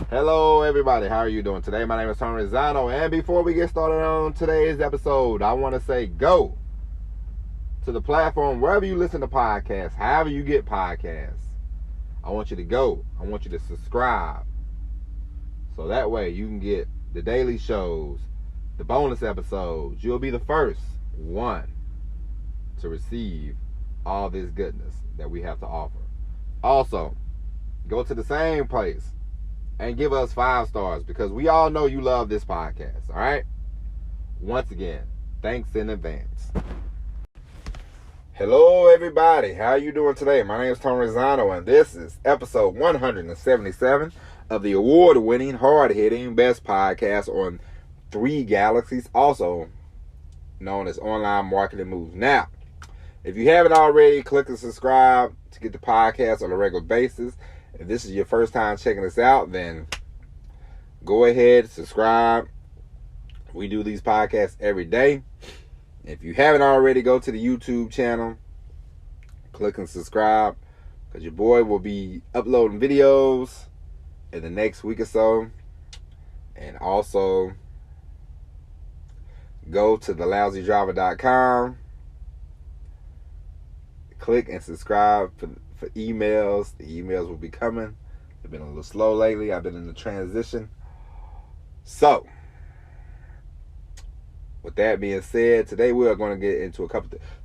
Hello, everybody. How are you doing today? My name is Tony Rizzano, and before we get started on today's episode, I want to say go to the platform wherever you listen to podcasts, however you get podcasts. I want you to go. I want you to subscribe, so that way you can get the daily shows, the bonus episodes. You'll be the first one to receive all this goodness that we have to offer. Also, go to the same place and give us 5 stars, because we all know you love this podcast, all right? Once again, thanks in advance. Hello, everybody. How are you doing today? My name is Tony Rizzano, and this is episode 177 of the award-winning, hard-hitting, best podcast on 3 galaxies, also known as Online Marketing Moves. Now, if you haven't already, click and subscribe to get the podcast on a regular basis. If this is your first time checking us out, then go ahead, subscribe. We do these podcasts every day. If you haven't already, go to the YouTube channel, click and subscribe, because your boy will be uploading videos in the next week or so. And also, go to thelousydriver.com, click and subscribe for emails. The emails will be coming. They've been a little slow lately. I've been in the transition. So, with that being said, today we are going to get into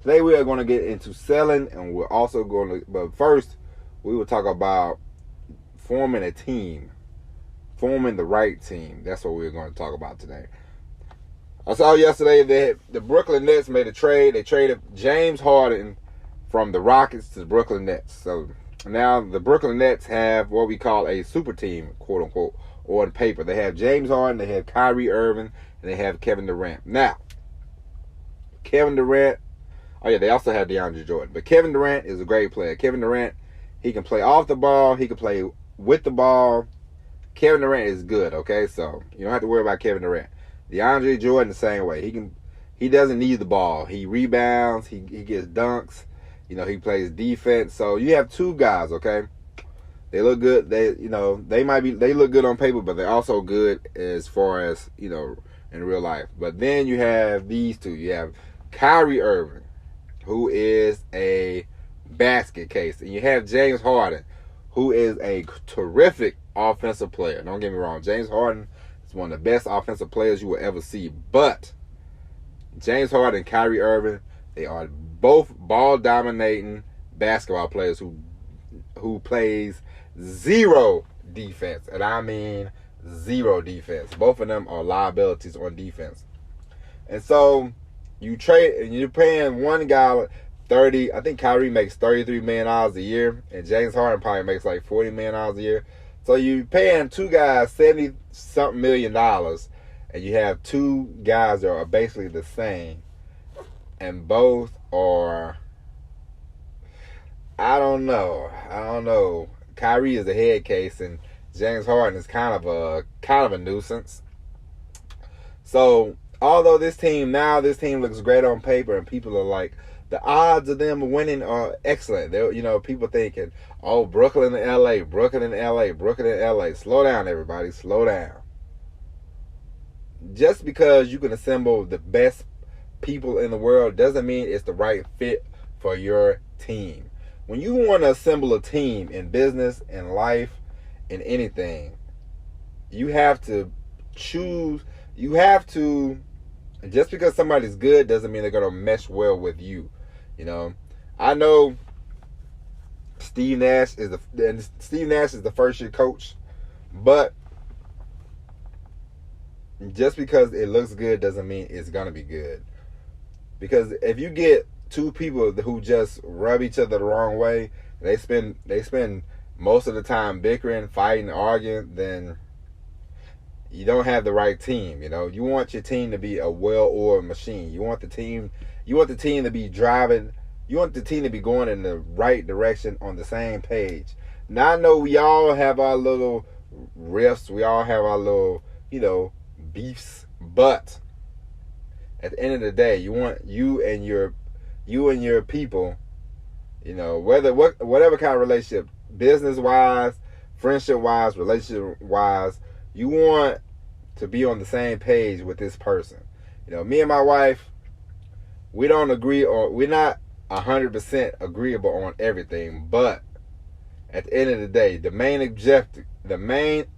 Today we are going to get into selling, and we're also going to, but first, we will talk about forming a team. Forming the right team. That's what we're going to talk about today. I saw yesterday that the Brooklyn Nets made a trade. They traded James Harden from the Rockets to the Brooklyn Nets. So now the Brooklyn Nets have what we call a super team, quote unquote, on paper. They have James Harden, they have Kyrie Irving, and they have Kevin Durant. Now, Kevin Durant, they also have DeAndre Jordan. But Kevin Durant is a great player. Kevin Durant, he can play off the ball, he can play with the ball. Kevin Durant is good, okay? So you don't have to worry about Kevin Durant. DeAndre Jordan the same way. He doesn't need the ball. He rebounds, he gets dunks. You know, he plays defense. So you have 2 guys, okay? They look good. They look good on paper, but they're also good as far as, in real life. But then you have these 2. You have Kyrie Irving, who is a basket case. And you have James Harden, who is a terrific offensive player. Don't get me wrong. James Harden is one of the best offensive players you will ever see. But James Harden and Kyrie Irving, they are both ball-dominating basketball players who plays zero defense. And I mean zero defense. Both of them are liabilities on defense. And so you trade, and you're paying one guy 30. I think Kyrie makes $33 million a year, and James Harden probably makes like $40 million a year. So you're paying 2 guys $70-something million, and you have 2 guys that are basically the same. And both are, I don't know. Kyrie is a head case, and James Harden is kind of a nuisance. So, although this team looks great on paper, and people are like, the odds of them winning are excellent. They're, people thinking, oh, Brooklyn and LA, Brooklyn and LA, Brooklyn and LA. Slow down, everybody. Slow down. Just because you can assemble the best people in the world doesn't mean it's the right fit for your team. When you want to assemble a team in business, in life, in anything, you have to choose. Just because somebody's good doesn't mean they're going to mesh well with you. I know Steve Nash is the first year coach, but just because it looks good doesn't mean it's going to be good. Because if you get 2 people who just rub each other the wrong way, they spend most of the time bickering, fighting, arguing, then you don't have the right team. You want your team to be a well-oiled machine. You want the team to be driving. You want the team to be going in the right direction on the same page. Now I know we all have our little rifts. We all have our little, beefs, but at the end of the day, you want you and your people, whatever kind of relationship, business wise, friendship wise, relationship wise, you want to be on the same page with this person. Me and my wife, we don't agree, or we're not 100% agreeable on everything, but at the end of the day, the main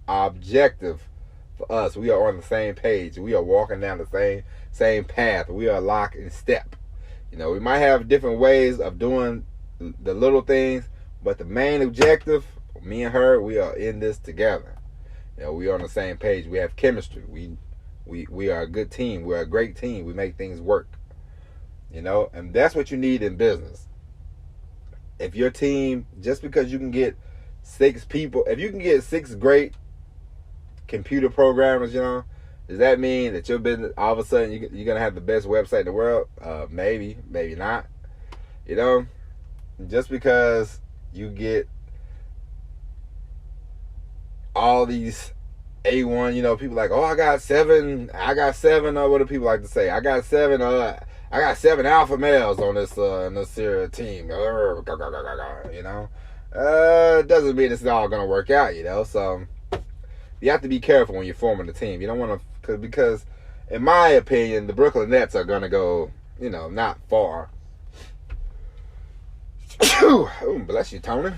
objective for us, we are on the same page. We are walking down the same path. We are locked in step. We might have different ways of doing the little things, but the main objective, me and her, we are in this together. We are on the same page. We have chemistry. We are a good team. We're a great team. We make things work. And that's what you need in business. If your team, just because you can get 6 people, if you can get 6 great computer programmers, does that mean that your business, all of a sudden, you're going to have the best website in the world? Maybe not. Just because you get all these A1, people like, oh, I got seven, or what do people like to say? I got 7 alpha males on this team. Doesn't mean it's all gonna work out, So you have to be careful when you're forming a team. You don't want to, because in my opinion, the Brooklyn Nets are gonna go, not far. Ooh, bless you, Tony.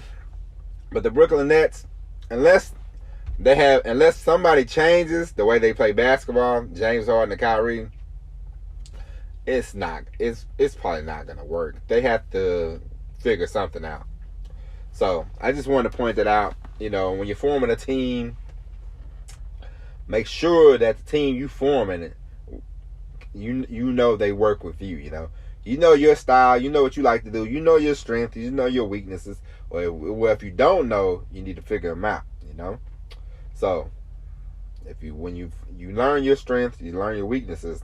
But the Brooklyn Nets, unless somebody changes the way they play basketball, James Harden and Kyrie, it's probably not gonna work. They have to figure something out. So I just wanted to point that out. When you're forming a team, make sure that the team you forming it, they work with you. You know your style. You know what you like to do. You know your strengths. You know your weaknesses. Well, if you don't know, you need to figure them out. So when you learn your strengths, you learn your weaknesses.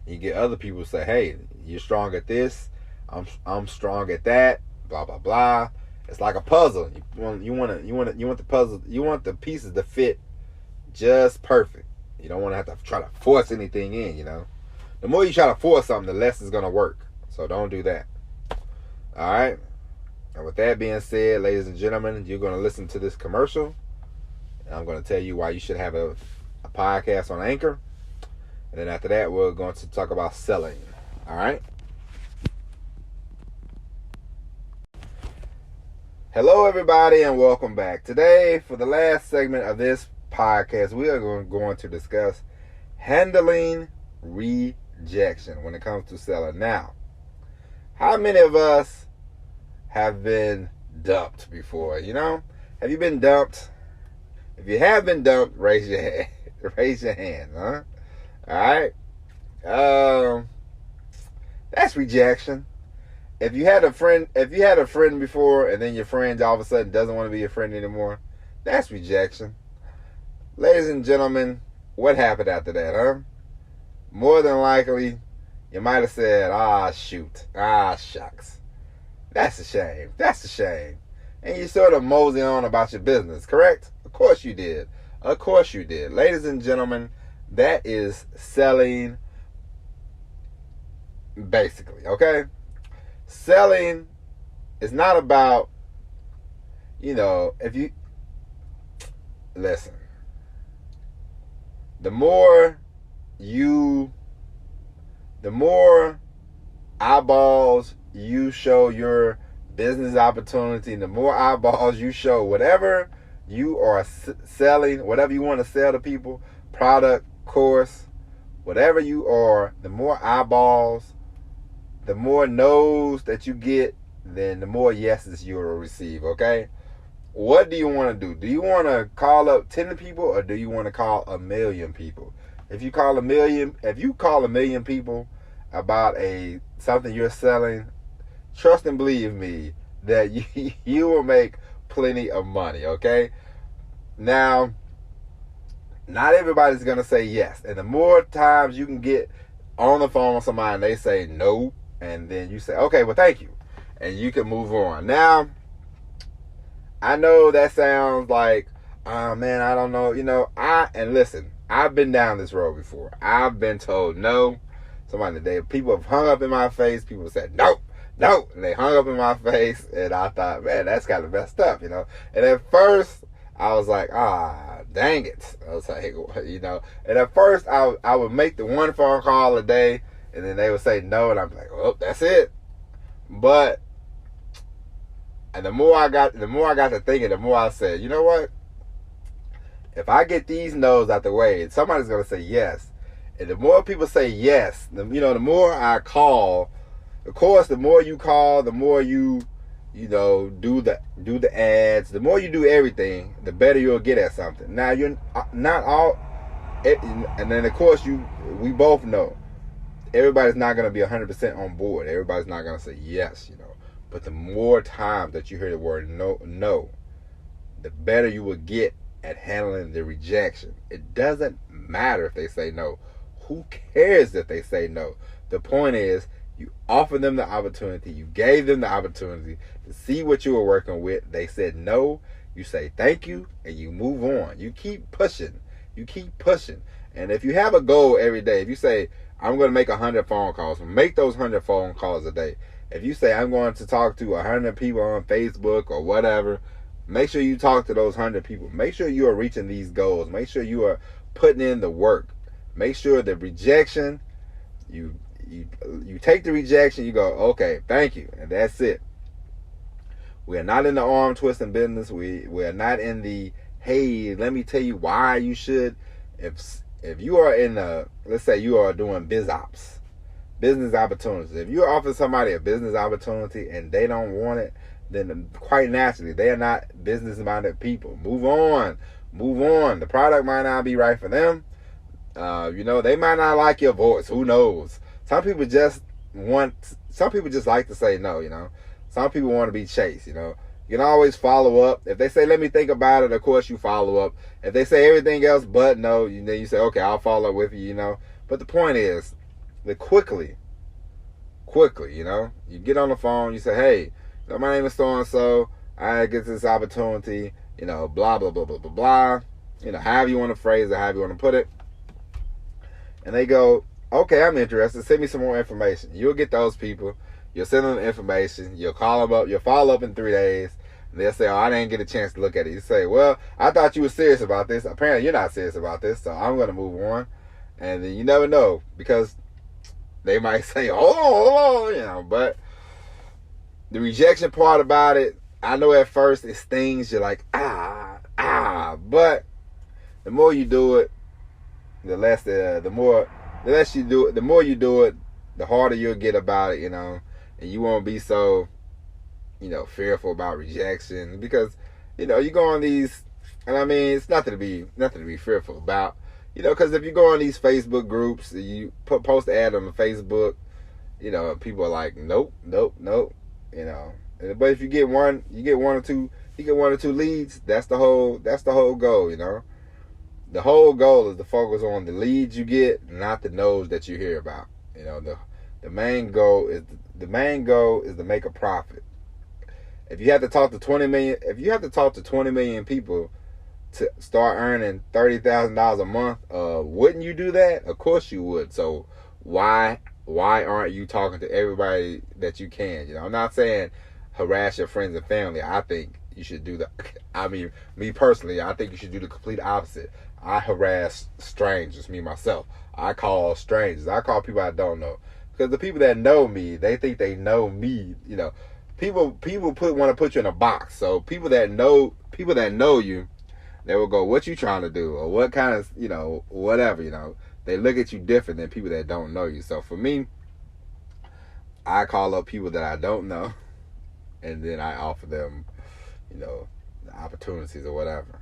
You get other people to say, "Hey, you're strong at this. I'm strong at that." Blah blah blah. It's like a puzzle. You want the puzzle. You want the pieces to fit just perfect. You don't want to have to try to force anything in. The more you try to force something, the less it's gonna work. So don't do that. All right. And with that being said, ladies and gentlemen, you're gonna listen to this commercial, and I'm gonna tell you why you should have a podcast on Anchor. And then after that, we're going to talk about selling. All right? Hello, everybody, and welcome back. Today, for the last segment of this podcast, we are going to discuss handling rejection when it comes to selling. Now, how many of us have been dumped before? Have you been dumped? If you have been dumped, raise your hand. Raise your hand, huh? All right. That's rejection. If you had a friend before, and then your friend all of a sudden doesn't want to be your friend anymore, that's rejection. Ladies and gentlemen, what happened after that, huh? More than likely, you might have said, shoot. Shucks. That's a shame. That's a shame. And you sort of mosey on about your business, correct? Of course you did. Of course you did. Ladies and gentlemen, that is selling, basically, okay? Selling is not about, if you, listen, the more eyeballs you show your business opportunity, the more eyeballs you show whatever you are selling, whatever you want to sell to people, product, course, whatever you are, the more eyeballs, the more no's that you get, then the more yeses you will receive, okay? What do you want to do? Do you want to call up 10 people, or do you want to call 1 million people? If you call 1 million people about something you're selling, trust and believe me that you will make plenty of money, okay? Now, not everybody's going to say yes. And the more times you can get on the phone with somebody and they say no, and then you say, okay, well, thank you. And you can move on. Now, I know that sounds like, man, I don't know. And listen, I've been down this road before. I've been told no. People have hung up in my face. People have said, nope, no. And they hung up in my face, and I thought, man, that's kind of messed up, And at first, I was like, dang it. I was like, And at first, I would make the one phone call a day, and then they would say no, and I'm like, well, that's it. But, and the more I got to thinking, the more I said, you know what? If I get these no's out the way, somebody's going to say yes. And the more people say yes, the more I call. Of course, the more you call, the more you do the ads, the more you do everything, the better you'll get at something. Now, you're not all, and then of course we both know everybody's not going to be 100% on board. Everybody's not going to say yes, But the more times that you hear the word no, the better you will get at handling the rejection. It doesn't matter if they say no. Who cares if they say no? The point is, you offered them the opportunity. You gave them the opportunity to see what you were working with. They said no. You say thank you, and you move on. You keep pushing. And if you have a goal every day, if you say, I'm going to make 100 phone calls, make those 100 phone calls a day. If you say, I'm going to talk to 100 people on Facebook or whatever, make sure you talk to those 100 people. Make sure you are reaching these goals. Make sure you are putting in the work. Make sure the rejection, you take the rejection, you go, okay, thank you, and that's it. We are not in the arm twisting business. We are not in the, hey, let me tell you why you should. If you are in let's say you are doing business opportunities. If you offer somebody a business opportunity and they don't want it, then quite naturally, they are not business-minded people. Move on. The product might not be right for them. They might not like your voice. Who knows? Some people just like to say no, Some people want to be chased, You can always follow up. If they say, let me think about it, of course you follow up. If they say everything else but no, then you say, okay, I'll follow up with you, But the point is, that quickly, you get on the phone, you say, hey, my name is so-and-so, I get this opportunity, blah, blah, blah, blah, blah, blah, however you want to phrase it, however you want to put it. And they go, okay, I'm interested. Send me some more information. You'll get those people. You'll send them information. You'll call them up. You'll follow up in 3 days. And they'll say, I didn't get a chance to look at it. You say, well, I thought you were serious about this. Apparently, you're not serious about this, so I'm going to move on. And then you never know, because they might say, hold on, But the rejection part about it, I know at first it stings. You're like, But the more you do it, the less you do it, the more you do it, the harder you'll get about it, and you won't be so, fearful about rejection, because, you go on these, and I mean, it's nothing to be fearful about, because if you go on these Facebook groups, you post an ad on the Facebook, people are like, nope, but if you get one or two leads, that's the whole goal, The whole goal is to focus on the leads you get, not the no's that you hear about. The main goal is to make a profit. If you have to talk to 20 million people to start earning $30,000 a month, wouldn't you do that? Of course you would. So why aren't you talking to everybody that you can? I'm not saying harass your friends and family. I think you should do me personally, I think you should do the complete opposite. I harass strangers, me myself. I call strangers. I call people I don't know. Because the people that know me, they think they know me. People want to put you in a box. So people that know you, they will go, what you trying to do? Or what kind of, whatever, They look at you different than people that don't know you. So for me, I call up people that I don't know, and then I offer them, the opportunities or whatever.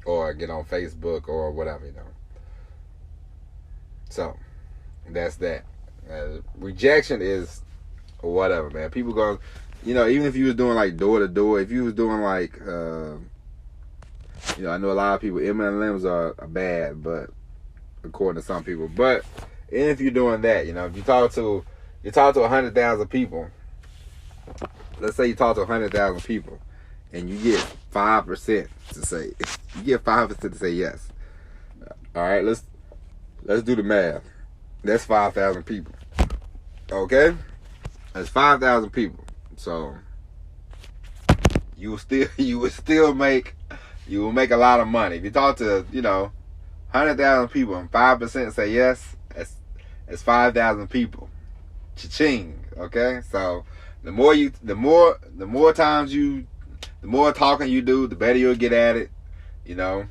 Or get on Facebook or whatever, So, that's that. Rejection is whatever, man. People going, even if you was doing like door to door, if you was doing like, I know a lot of people, MLMs are bad, but according to some people. But even if you're doing that, if you talk to 100,000 people, let's say you talk to 100,000 people, and you get 5% to say, yes. All right, let's do the math. That's 5,000 people. Okay? That's 5,000 people. So you will make a lot of money. If you talk to 100,000 people and 5% say yes, that's 5,000 people. Cha-ching. Okay, so the more talking you do, the better you'll get at it. The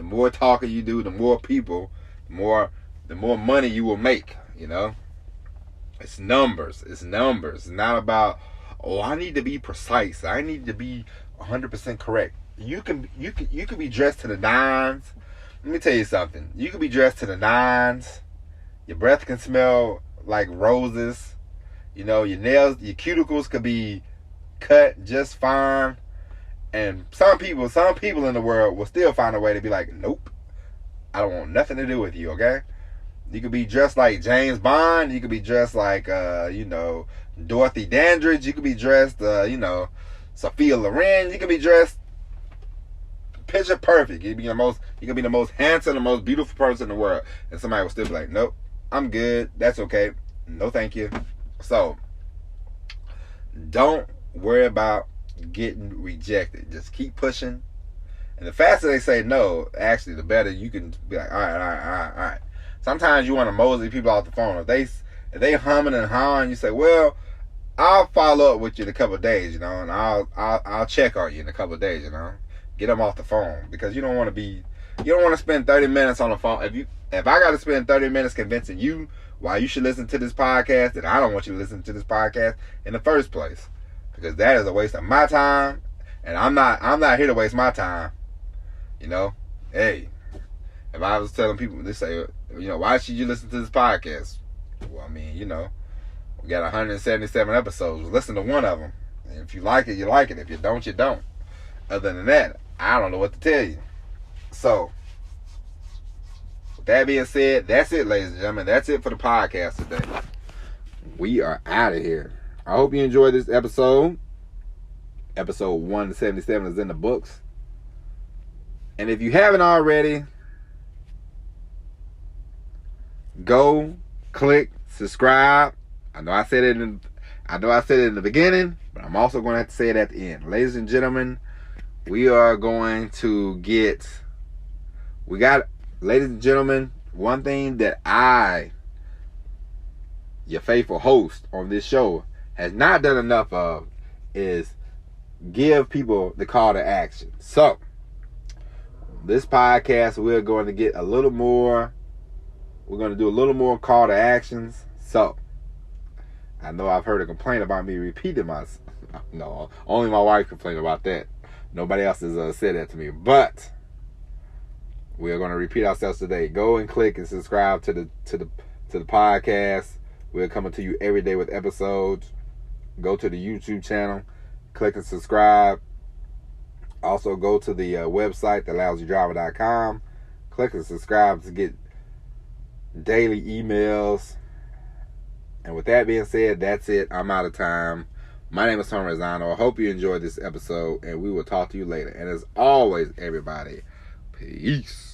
more talking you do, the more people, the more money you will make. It's numbers. It's not about, I need to be precise. I need to be 100% correct. You can be dressed to the nines. Let me tell you something. You can be dressed to the nines. Your breath can smell like roses. Your nails, your cuticles could be cut just fine. And some people in the world will still find a way to be like, nope, I don't want nothing to do with you, okay? You could be dressed like James Bond. You could be dressed like, Dorothy Dandridge. You could be dressed, Sophia Loren. You could be dressed picture perfect. You could be the most handsome, the most beautiful person in the world. And somebody will still be like, nope, I'm good. That's okay. No, thank you. So, don't worry about getting rejected. Just keep pushing. And the faster they say no, actually, the better you can be like, all right. Sometimes you want to mosey people off the phone. If they humming and hawing, you say, well, I'll follow up with you in a couple of days, and I'll check on you in a couple of days, Get them off the phone, because you don't want to spend 30 minutes on the phone. If I got to spend 30 minutes convincing you why you should listen to this podcast, then I don't want you to listen to this podcast in the first place, because that is a waste of my time, and I'm not here to waste my time. Hey, if I was telling people, they say, why should you listen to this podcast? Well, I mean, we got 177 episodes. Listen to one of them. And if you like it, you like it. If you don't, you don't. Other than that, I don't know what to tell you. So, with that being said, that's it, ladies and gentlemen. That's it for the podcast today. We are out of here. I hope you enjoyed this episode. Episode 177 is in the books. And if you haven't already, go click subscribe. I know I said it in the beginning, but I'm also going to have to say it at the end. Ladies and gentlemen, ladies and gentlemen, one thing that your faithful host on this show, has not done enough of is give people the call to action. So, this podcast, we're going to do a little more call to actions. So, I know I've heard a complaint about me repeating myself. No, only my wife complained about that. Nobody else has said that to me. But we are going to repeat ourselves today. Go and click and subscribe to the podcast. We're coming to you every day with episodes. Go to the YouTube channel, click and subscribe. Also, go to the website, thelousydriver.com. Click and subscribe to get daily emails. And with that being said, that's it. I'm out of time. My name is Tom Rezzano. I hope you enjoyed this episode, and we will talk to you later. And as always, everybody, peace.